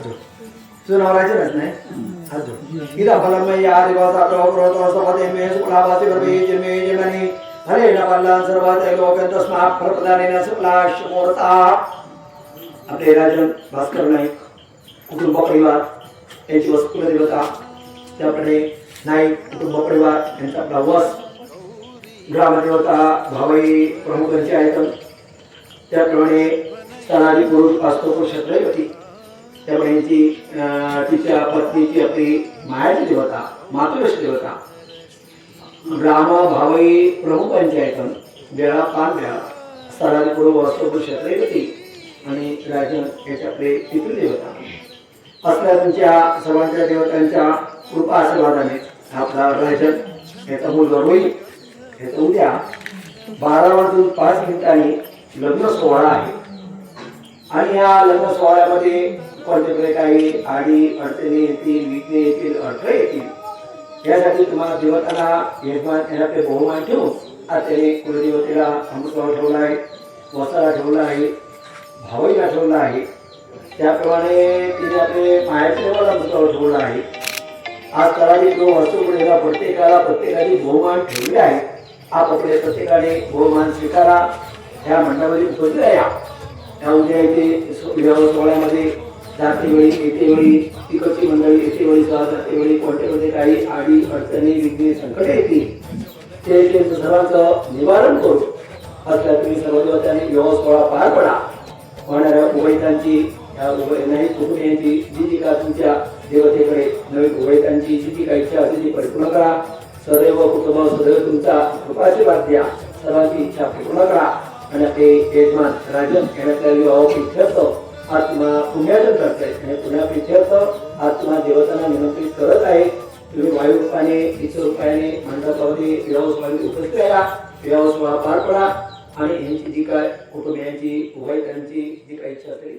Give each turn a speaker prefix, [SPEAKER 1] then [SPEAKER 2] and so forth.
[SPEAKER 1] जोड तुझं नाव राहायचं नाही हात जोड इथं फलम मैं या दिवसा प्रवृत्त सपदे मे सुलाभाति वर्वे जन्मे जन्मनि हरे नवल्ला सर्वात लोक तस्मा फलप्रदानेन सुलाश मोरता आपले राजन भास्कर नाईक कुटुंब परिवार यांची वस्तुकुल देवता त्याप्रमाणे नाईक कुटुंब परिवार यांचा आपला वस ग्रामदेवता भावई प्रमुखांची आहेत त्याप्रमाणे स्थानादी पुरुष वास्तव क्षेत्रवती त्याप्रमाणे तिच्या पत्नीची आपली मायाची देवता मातृश्री देवता ग्राम भावई प्रमुखांची आहेत वेळा पान वेळा स्थानादी पुरुष वास्तव क्षेत्रवती आणि राजन याच्या आपले पितृदेवता असल्या तुमच्या सर्वांच्या देवतांच्या कृपा आशीर्वादाने आपला राजन याचा मुलगा होईल याचा उद्या 12:05 लग्न सोहळा आहे आणि या लग्न सोहळ्यामध्ये कोणत्याकडे काही आडी अडचणी येतील विघ्ने येतील अडथळे येतील यासाठी तुम्हाला देवतांना यजमान याचे बहुमान ठेवून आज त्याने कुलदेवतेला अमृतवाळ ठेवला आहे वसाला ठेवला आहे भावईला ठेवला आहे त्याप्रमाणे तिने आपले मायाच्या देवाला अमृतवाळ ठेवला आहे आज कराडी जो वस्तूपुढेला प्रत्येकाने बहुमान ठेवले आहे आप आपले प्रत्येकाने बहुमान स्वीकारा ह्या मंडळामध्ये उपस्थित आहे त्या उद्या येथे सोहळ्यामध्ये जाते वेळी येते वेळी तिकडची मंडळी येते वेळी जाते वेळी कोणत्यामध्ये काही आडी अडचणी विघ्ने संकटे येतील ते सर्वांचं निवारण करू असल्या तुम्ही सर्व देवतांनी व्यवस्था सोहळा पार पडा होणाऱ्या उभयतांची नाही कुटुंबियांची जी का तुमच्या देवतेकडे नवीन उभयतांची जी काही इच्छा असेल ती परिपूर्ण करा सदैव कुटुंब सदैव तुमचा कृपाशीर्वाद द्या सर्वांची इच्छा पूर्ण करा आणि ते यजमान राजन येण्यातल्या विवाह प्रित्यर्थ आत्मा पुण्यार्जन करताय आणि पुण्या प्रित्यर्थ आत्मा देवतांना निमंत्रित करत आहे तुम्ही वायू रूपाने ईश्वर रूपाने मंडपामध्ये विवाह सोहळ्यामध्ये उपस्थित राहा विवाह सोहळा पार पडा आणि यांची जी काय कुटुंबियांची उभयतांची जी काही इच्छा असेल